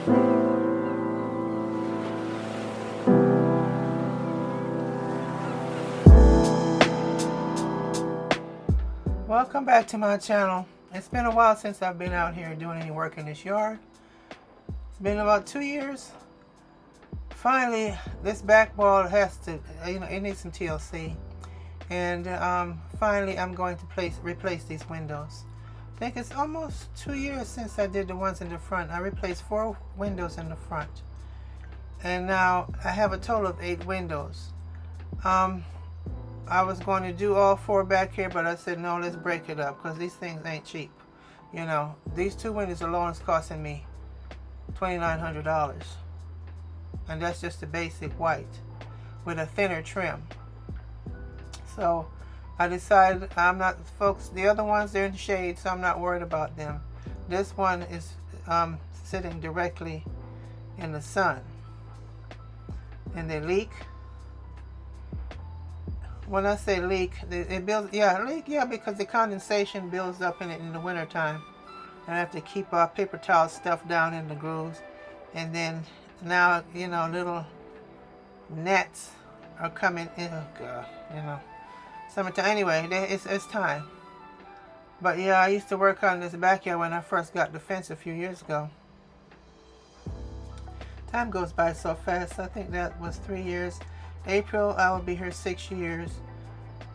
Welcome back to my channel. It's been a while since I've been out here doing any work in this yard. It's been about 2 years. Finally, this back wall has to, it needs some TLC. And finally, I'm going to replace these windows. I think it's almost 2 years since I did the ones in the front. I replaced 4 windows in the front. And now I have a total of 8 windows. I was going to do all 4 back here, but I said, no, let's break it up because these things ain't cheap. You know, these 2 windows alone is costing me $2,900. And that's just the basic white with a thinner trim. So I decided I'm not, folks, the other ones, they're in the shade, so I'm not worried about them. This one is sitting directly in the sun. And they leak. When I say leak, it builds, leak, because the condensation builds up in it in the winter time. And I have to keep our paper towel stuffed down in the grooves. And then now, little nets are coming in. Oh God, summertime. Anyway, it's time. But yeah, I used to work on this backyard when I first got the fence a few years ago. Time goes by so fast. I think that was 3 years. April, I will be here 6 years.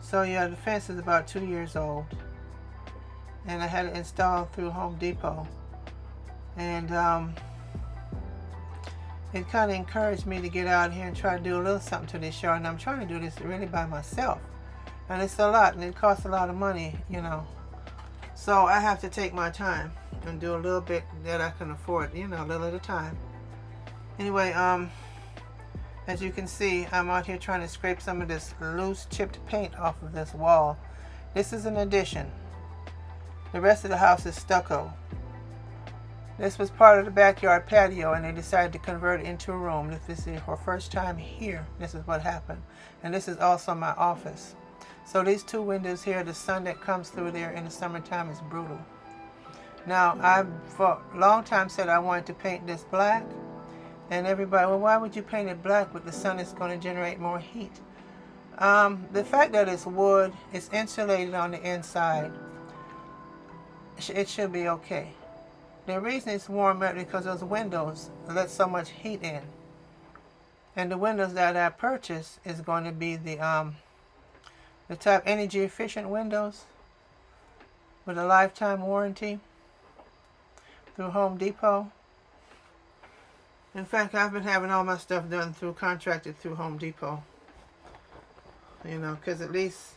So yeah, the fence is about 2 years old. And I had it installed through Home Depot. And it kind of encouraged me to get out here and try to do a little something to this yard. And I'm trying to do this really by myself. And it's a lot, and it costs a lot of money, So I have to take my time and do a little bit that I can afford, a little at a time. Anyway, as you can see, I'm out here trying to scrape some of this loose chipped paint off of this wall. This is an addition. The rest of the house is stucco. This was part of the backyard patio, and they decided to convert it into a room. If this is her first time here, this is what happened. And this is also my office. So these 2 windows here, the sun that comes through there in the summertime is brutal. Now, I for a long time said I wanted to paint this black. And everybody, well, why would you paint it black with the sun is going to generate more heat? The fact that it's wood, it's insulated on the inside, it should be okay. The reason it's warm is because those windows let so much heat in. And the windows that I purchased is going to be the type energy efficient windows with a lifetime warranty through Home Depot. In fact, I've been having all my stuff done contracted through Home Depot. Because at least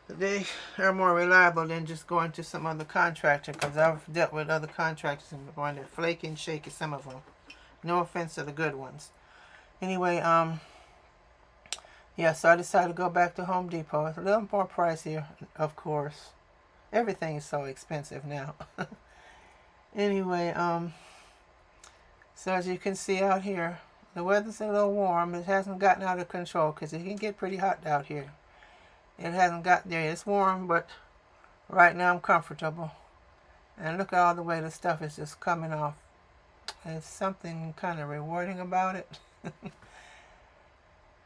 they are more reliable than just going to some other contractor. Because I've dealt with other contractors and going to flaky and shaky, some of them. No offense to the good ones. Anyway, so I decided to go back to Home Depot. It's a little more pricey, of course. Everything is so expensive now. Anyway, so as you can see out here, the weather's a little warm. It hasn't gotten out of control because it can get pretty hot out here. It hasn't got there. It's warm, but right now I'm comfortable. And look at all the way the stuff is just coming off. There's something kind of rewarding about it.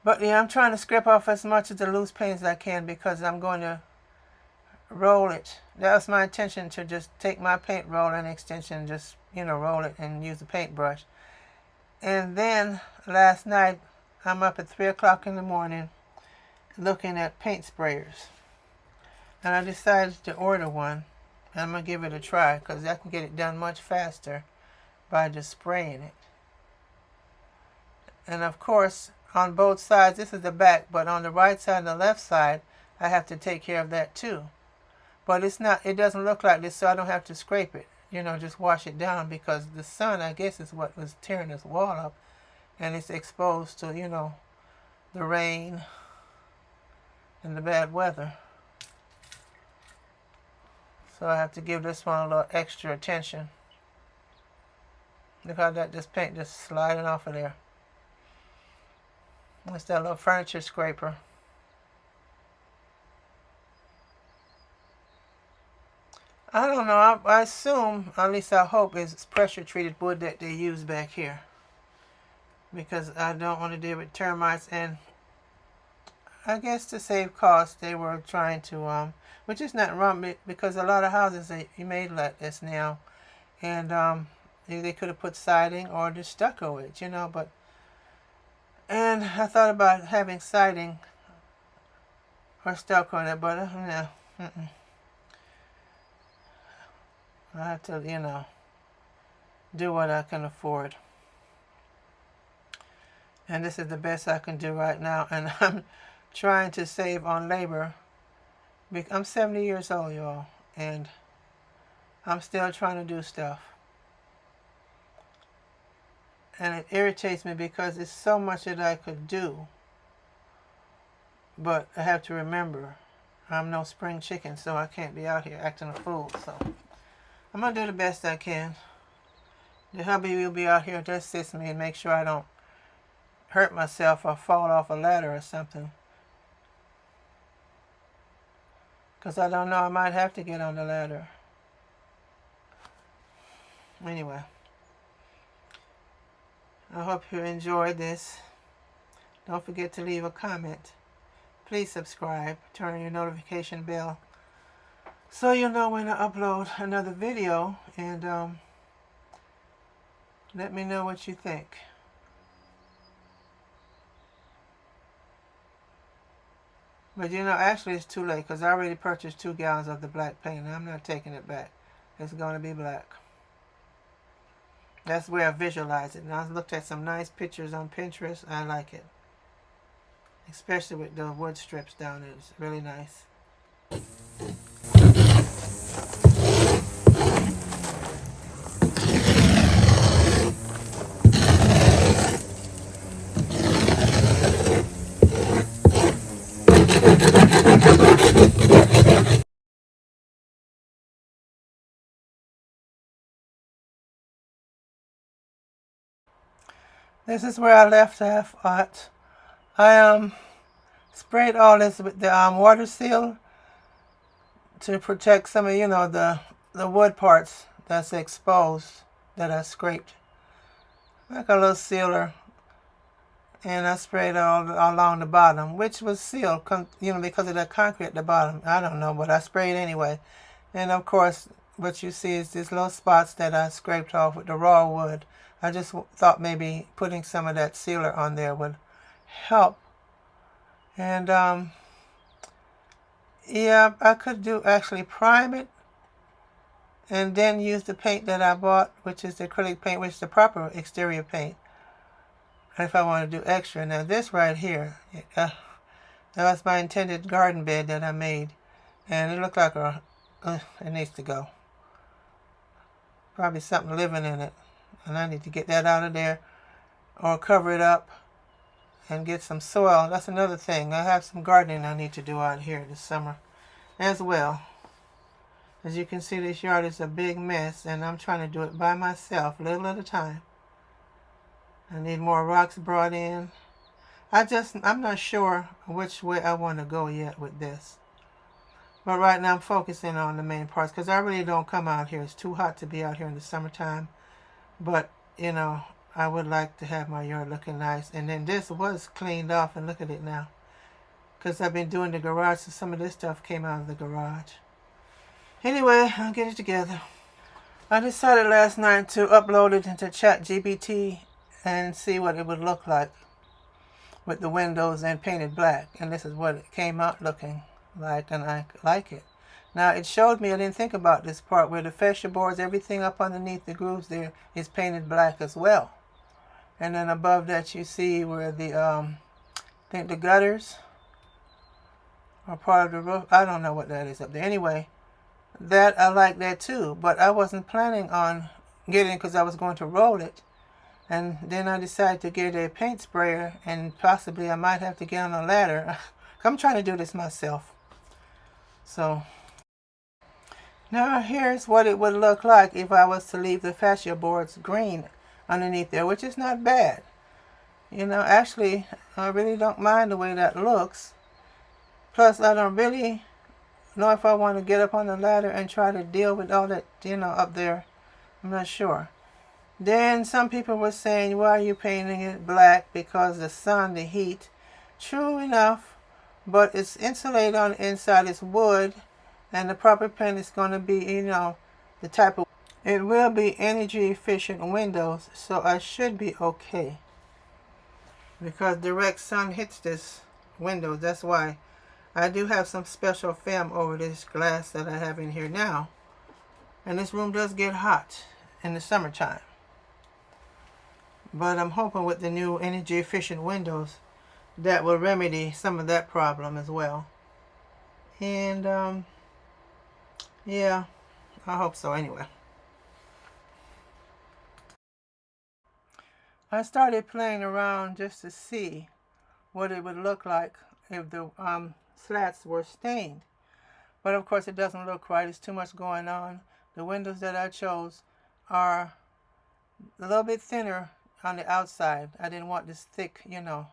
But yeah, I'm trying to scrape off as much of the loose paint as I can because I'm going to roll it. That was my intention, to just take my paint roller and extension, just roll it and use the paintbrush. And then last night I'm up at 3 o'clock in the morning looking at paint sprayers, and I decided to order one. And I'm gonna give it a try because I can get it done much faster by just spraying it. And of course, on both sides, this is the back, but on the right side and the left side, I have to take care of that too. But it doesn't look like this, so I don't have to scrape it. Just wash it down because the sun, I guess, is what was tearing this wall up. And it's exposed to, the rain and the bad weather. So I have to give this one a little extra attention. Look how this paint just sliding off of there. It's that little furniture scraper. I don't know. I assume, at least I hope, it's pressure treated wood that they use back here, because I don't want to deal with termites. And I guess to save costs, they were trying to, which is not wrong, because a lot of houses they made like this now, and they could have put siding or just stucco it, But and I thought about having siding or stucco on it, but no, I have to, do what I can afford. And this is the best I can do right now, and I'm trying to save on labor. I'm 70 years old, y'all, and I'm still trying to do stuff. And it irritates me because it's so much that I could do. But I have to remember, I'm no spring chicken, so I can't be out here acting a fool. So I'm going to do the best I can. The hubby will be out here to assist me and make sure I don't hurt myself or fall off a ladder or something. Because I don't know, I might have to get on the ladder. Anyway, I hope you enjoyed this. Don't forget to leave a comment. Please subscribe, turn on your notification bell so you'll know when I upload another video, and let me know what you think. But actually it's too late, because I already purchased 2 gallons of the black paint, and I'm not taking it back. It's going to be black. That's where I visualize it. And I looked at some nice pictures on Pinterest. I like it. Especially with the wood strips down there. It's really nice. This is where I left off at. I sprayed all this with the water seal to protect some of the wood parts that's exposed that I scraped, like a little sealer, and I sprayed all along the bottom, which was sealed, because of the concrete at the bottom. I don't know, but I sprayed anyway. And of course, what you see is these little spots that I scraped off with the raw wood. I just thought maybe putting some of that sealer on there would help. And yeah, I could actually prime it and then use the paint that I bought, which is the acrylic paint, which is the proper exterior paint. And if I want to do extra. Now this right here, that was my intended garden bed that I made, and it looked like it needs to go. Probably something living in it, and I need to get that out of there or cover it up and get some soil. That's another thing. I have some gardening I need to do out here this summer as well. As you can see, this yard is a big mess, and I'm trying to do it by myself, little at a time. I need more rocks brought in. I'm not sure which way I want to go yet with this. But right now I'm focusing on the main parts, because I really don't come out here. It's too hot to be out here in the summertime. But, I would like to have my yard looking nice. And then this was cleaned off, and look at it now. Because I've been doing the garage, so some of this stuff came out of the garage. Anyway, I'll get it together. I decided last night to upload it into ChatGPT and see what it would look like with the windows and painted black. And this is what it came out looking like, and I like it. Now it showed me, I didn't think about this part, where the fascia boards, everything up underneath the grooves there is painted black as well. And then above that you see where the I think the gutters are part of the roof. I don't know what that is up there. Anyway, that I like that too, but I wasn't planning on getting it because I was going to roll it. And then I decided to get a paint sprayer, and possibly I might have to get on a ladder. I'm trying to do this myself. So now here's what it would look like if I was to leave the fascia boards green underneath there, which is not bad. Actually, I really don't mind the way that looks. Plus, I don't really know if I want to get up on the ladder and try to deal with all that, you know, up there. I'm not sure. Then some people were saying, why are you painting it black? Because the sun, the heat. True enough, but it's insulated on the inside. It's wood, and the proper paint is going to be, you know, the type of... It will be energy efficient windows, so I should be okay. Because direct sun hits this window. That's why I do have some special film over this glass that I have in here now. And this room does get hot in the summertime. But I'm hoping with the new energy efficient windows that will remedy some of that problem as well. And yeah, I hope so anyway. I started playing around just to see what it would look like if the slats were stained. But of course it doesn't look right. It's too much going on. The windows that I chose are a little bit thinner on the outside. I didn't want this thick, you know,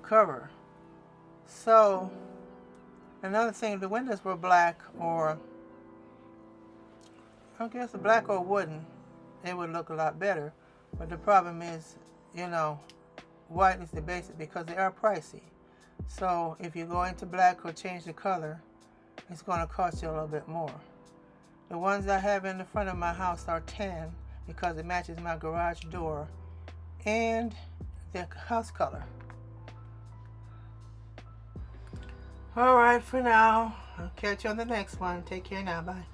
cover. So another thing, the windows were black, or I guess black or wooden, it would look a lot better. But the problem is, you know, white is the basic because they are pricey. So if you go into black or change the color, it's going to cost you a little bit more. The ones I have in the front of my house are tan because it matches my garage door and the house color. All right, for now. I'll catch you on the next one. Take care now. Bye.